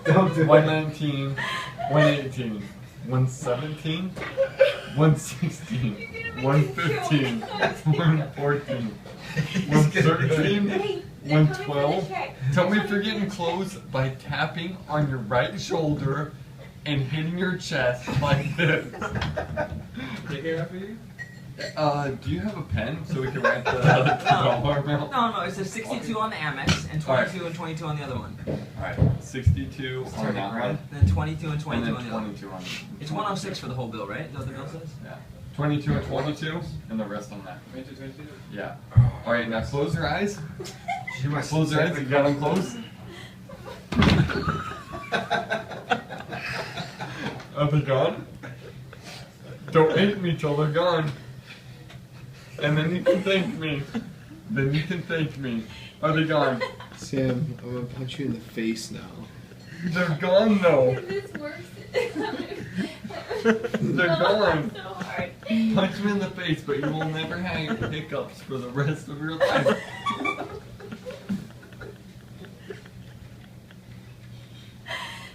Don't do it. 119, 118, 117, 116, 115, 114, 113, 112. Tell me if you're getting close by tapping on your right shoulder and hitting your chest like this. Take care of you? Do you have a pen so we can write the dollar amount? No, it's a 62 on the Amex and 22 and 22 on the other one. Alright, 62 on that one. Then 22 and 22 And on then the other 22 on It's 106 for the whole bill, right? Is that what the bill says? Yeah. 22 and 22, and the rest on that. 22, 22? Yeah. Alright, now close your eyes. She must Close your eyes, you got them closed? Are they gone? Don't hate me till they're gone. And then you can thank me. Then you can thank me. Are they gone? Sam, I'm gonna punch you in the face now. They're gone though. This works. They're gone. So hard. Punch me in the face, but you will never have hiccups for the rest of your life.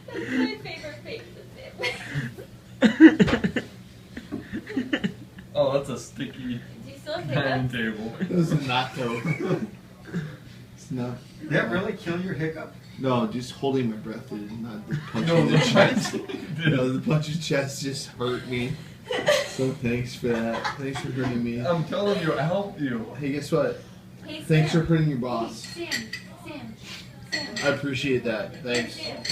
That's my favorite face to sit. Oh, that's a sticky Do you still have dining hiccups? table. That was not though. It's not. Did that really kill your hiccup? No, just holding my breath did not the punch No, in the the chest. punch. No, the punch in the chest just hurt me. So thanks for that. Thanks for hurting me. I'm telling you, I helped you. Hey, guess what? Hey, Thanks for Sam. hurting your boss. Sam. I appreciate that. Thanks. Sam.